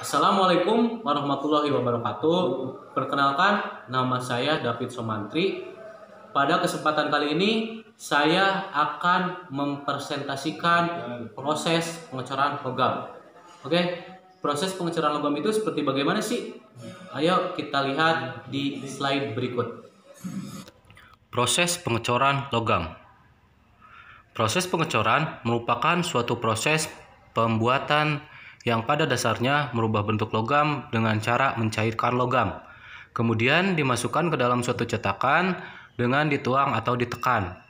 Assalamualaikum warahmatullahi wabarakatuh. Perkenalkan, nama saya David Somantri. Pada kesempatan kali ini, saya akan mempresentasikan proses pengecoran logam. Oke, proses pengecoran logam itu seperti bagaimana sih? Ayo kita lihat di slide berikut. Proses pengecoran logam. Proses pengecoran merupakan suatu proses pembuatan yang pada dasarnya merubah bentuk logam dengan cara mencairkan logam. Kemudian dimasukkan ke dalam suatu cetakan dengan dituang atau ditekan.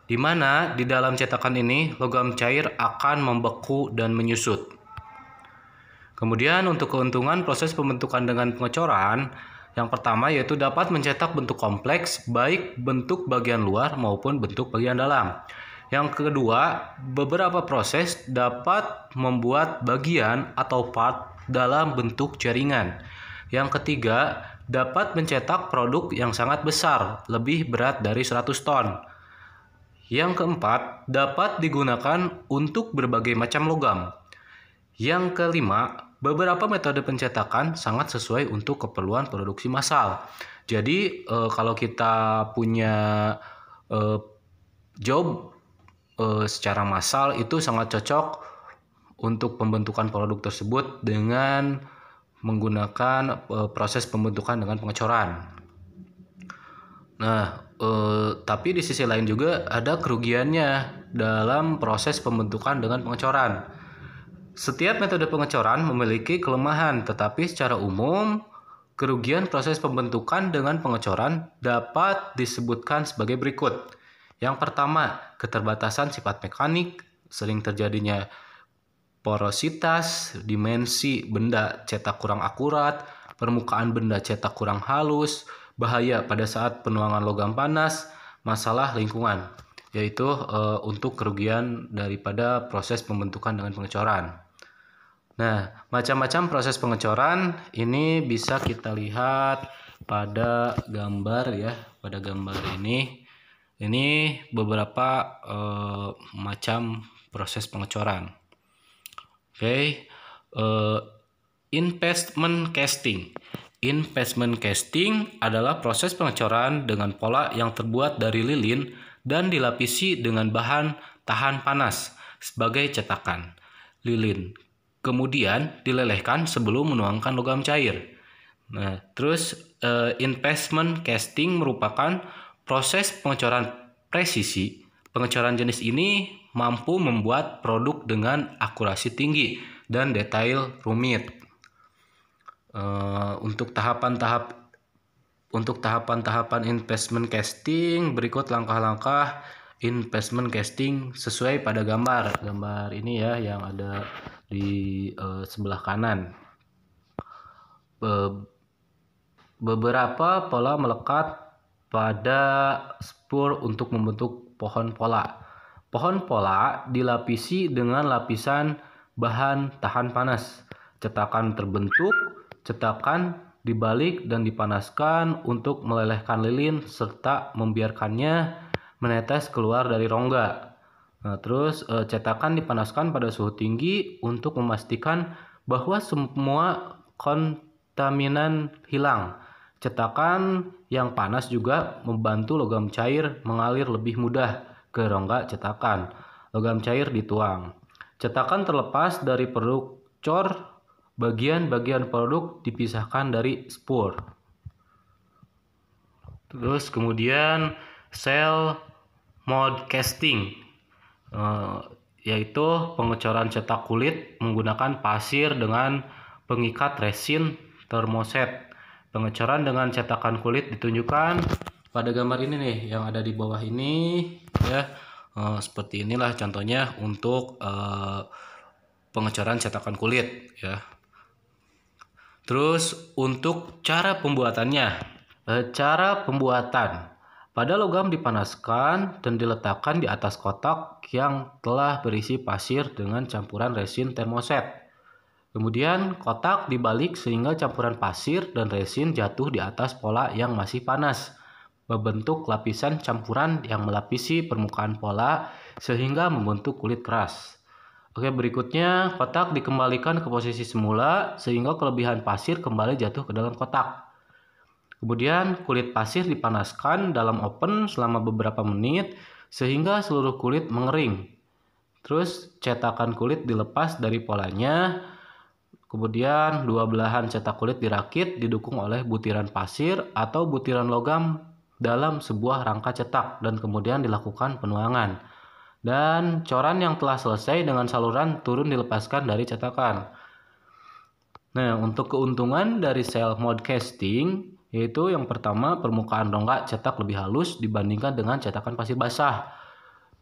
Di mana di dalam cetakan ini logam cair akan membeku dan menyusut. Kemudian untuk keuntungan proses pembentukan dengan pengecoran, yang pertama yaitu dapat mencetak bentuk kompleks baik bentuk bagian luar maupun bentuk bagian dalam. Yang kedua, beberapa proses dapat membuat bagian atau part dalam bentuk jaringan. Yang ketiga, dapat mencetak produk yang sangat besar, lebih berat dari 100 ton. Yang keempat, dapat digunakan untuk berbagai macam logam. Yang kelima, beberapa metode pencetakan sangat sesuai untuk keperluan produksi massal. Jadi, kalau kita punya job secara massal itu sangat cocok untuk pembentukan produk tersebut dengan menggunakan proses pembentukan dengan pengecoran. Nah, tapi di sisi lain juga ada kerugiannya dalam proses pembentukan dengan pengecoran. Setiap metode pengecoran memiliki kelemahan, tetapi secara umum kerugian proses pembentukan dengan pengecoran dapat disebutkan sebagai berikut. Yang pertama, keterbatasan sifat mekanik, sering terjadinya porositas, dimensi benda cetak kurang akurat, permukaan benda cetak kurang halus, bahaya pada saat penuangan logam panas, masalah lingkungan, yaitu untuk kerugian daripada proses pembentukan dengan pengecoran. Nah, macam-macam proses pengecoran ini bisa kita lihat pada gambar ya, pada gambar ini. Ini beberapa macam proses pengecoran. Oke, investment casting. Investment casting adalah proses pengecoran dengan pola yang terbuat dari lilin dan dilapisi dengan bahan tahan panas sebagai cetakan. Lilin kemudian dilelehkan sebelum menuangkan logam cair. Nah, terus investment casting merupakan proses pengecoran presisi. Pengecoran jenis ini mampu membuat produk dengan akurasi tinggi dan detail rumit. Untuk tahapan-tahapan investment casting berikut langkah-langkah investment casting sesuai pada gambar ini ya yang ada di sebelah kanan. Beberapa pola melekat pada spur untuk membentuk pohon pola. Pohon pola dilapisi dengan lapisan bahan tahan panas. Cetakan terbentuk, cetakan dibalik dan dipanaskan untuk melelehkan lilin serta membiarkannya menetes keluar dari rongga. Nah, terus cetakan dipanaskan pada suhu tinggi untuk memastikan bahwa semua kontaminan hilang. Cetakan yang panas juga membantu logam cair mengalir lebih mudah ke rongga cetakan. Logam cair dituang. Cetakan terlepas dari produk cor, bagian-bagian produk dipisahkan dari spur. Terus kemudian cell mold casting, yaitu pengecoran cetak kulit menggunakan pasir dengan pengikat resin termoset. Pengecoran dengan cetakan kulit ditunjukkan pada gambar ini nih yang ada di bawah ini ya. Seperti inilah contohnya untuk pengecoran cetakan kulit ya. Terus untuk cara pembuatannya. Cara pembuatan. Pada logam dipanaskan dan diletakkan di atas kotak yang telah berisi pasir dengan campuran resin termoset. Kemudian kotak dibalik sehingga campuran pasir dan resin jatuh di atas pola yang masih panas, membentuk lapisan campuran yang melapisi permukaan pola sehingga membentuk kulit keras. Oke, berikutnya kotak dikembalikan ke posisi semula sehingga kelebihan pasir kembali jatuh ke dalam kotak. Kemudian kulit pasir dipanaskan dalam oven selama beberapa menit sehingga seluruh kulit mengering. Terus cetakan kulit dilepas dari polanya. Kemudian dua belahan cetak kulit dirakit didukung oleh butiran pasir atau butiran logam dalam sebuah rangka cetak dan kemudian dilakukan penuangan. Dan coran yang telah selesai dengan saluran turun dilepaskan dari cetakan. Nah, untuk keuntungan dari cell mode casting, yaitu yang pertama permukaan rongga cetak lebih halus dibandingkan dengan cetakan pasir basah.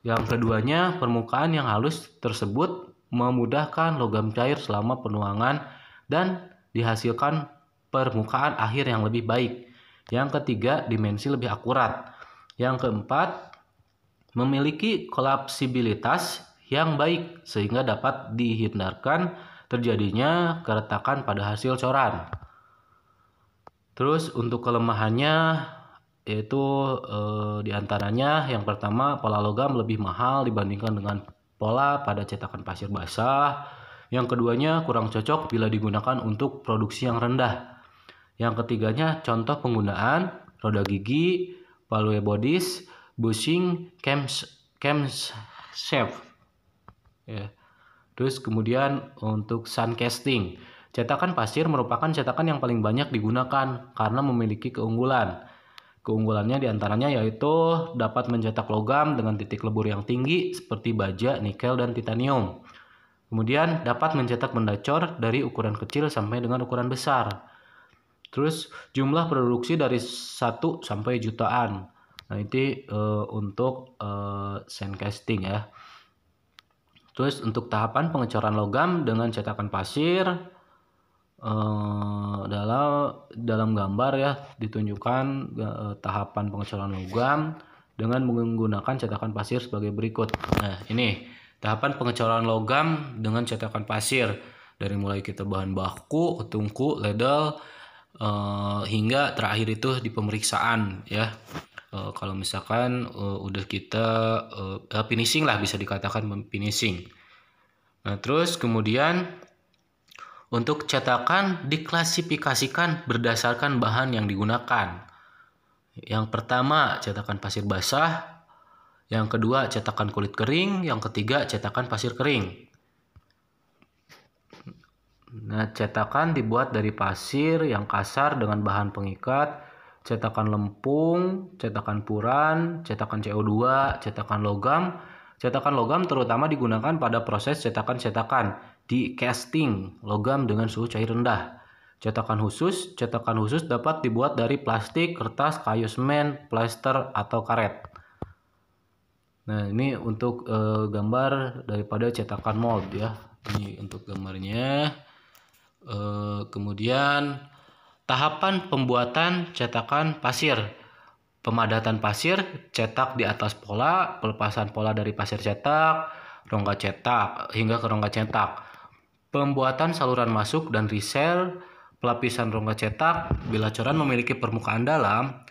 Yang keduanya, permukaan yang halus tersebut memudahkan logam cair selama penuangan dan dihasilkan permukaan akhir yang lebih baik. Yang ketiga, dimensi lebih akurat. Yang keempat, memiliki kolapsibilitas yang baik sehingga dapat dihindarkan terjadinya keretakan pada hasil coran. Terus untuk kelemahannya yaitu diantaranya yang pertama, pola logam lebih mahal dibandingkan dengan pola pada cetakan pasir basah. Yang keduanya, kurang cocok bila digunakan untuk produksi yang rendah. Yang ketiganya, contoh penggunaan roda gigi, valve bodies, bushing, camshaft. Ya. Terus kemudian untuk sun casting, cetakan pasir merupakan cetakan yang paling banyak digunakan karena memiliki keunggulan. Keunggulannya diantaranya yaitu dapat mencetak logam dengan titik lebur yang tinggi seperti baja, nikel, dan titanium. Kemudian dapat mencetak benda cor dari ukuran kecil sampai dengan ukuran besar. Terus jumlah produksi dari 1 sampai jutaan. Nah, itu untuk sand casting ya. Terus untuk tahapan pengecoran logam dengan cetakan pasir, dalam gambar ya ditunjukkan tahapan pengecoran logam dengan menggunakan cetakan pasir sebagai berikut. Nah, ini tahapan pengecoran logam dengan cetakan pasir dari mulai kita bahan baku, tungku, ledel, hingga terakhir itu di pemeriksaan ya. Kalau misalkan udah kita finishing lah, bisa dikatakan finishing. Nah, terus kemudian untuk cetakan diklasifikasikan berdasarkan bahan yang digunakan. Yang pertama, cetakan pasir basah. Yang kedua, cetakan kulit kering. Yang ketiga, cetakan pasir kering. Nah, cetakan dibuat dari pasir yang kasar dengan bahan pengikat, cetakan lempung, cetakan puran, cetakan CO2, cetakan logam. Cetakan logam terutama digunakan pada proses cetakan-cetakan di casting logam dengan suhu cair rendah. Cetakan khusus dapat dibuat dari plastik, kertas, kayu semen, plester, atau karet. Nah, ini untuk gambar daripada cetakan mold ya. Ini untuk gambarnya. Kemudian tahapan pembuatan cetakan pasir. Pemadatan pasir, cetak di atas pola, pelepasan pola dari pasir cetak, rongga cetak, hingga ke rongga cetak. Pembuatan saluran masuk dan reseal, pelapisan rongga cetak, bila coran memiliki permukaan dalam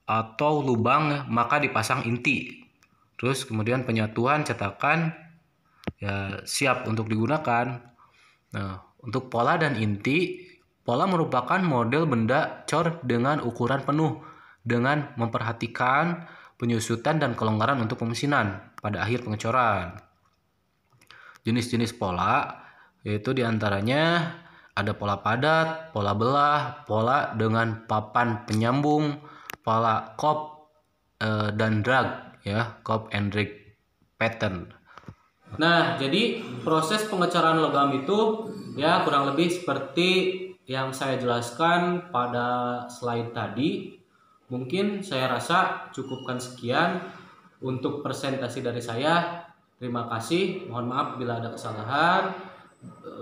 atau lubang maka dipasang inti. Terus kemudian penyatuan cetakan ya siap untuk digunakan. Nah, untuk pola dan inti, pola merupakan model benda cor dengan ukuran penuh dengan memperhatikan penyusutan dan kelonggaran untuk pemesinan pada akhir pengecoran. Jenis-jenis pola yaitu diantaranya ada pola padat, pola belah, pola dengan papan penyambung, pola cop dan drag ya, cop and drag pattern. Nah, jadi proses pengecoran logam itu ya kurang lebih seperti yang saya jelaskan pada slide tadi. Mungkin saya rasa cukupkan sekian untuk presentasi dari saya. Terima kasih. Mohon maaf bila ada kesalahan.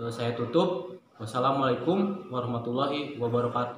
Saya tutup. Wassalamualaikum warahmatullahi wabarakatuh.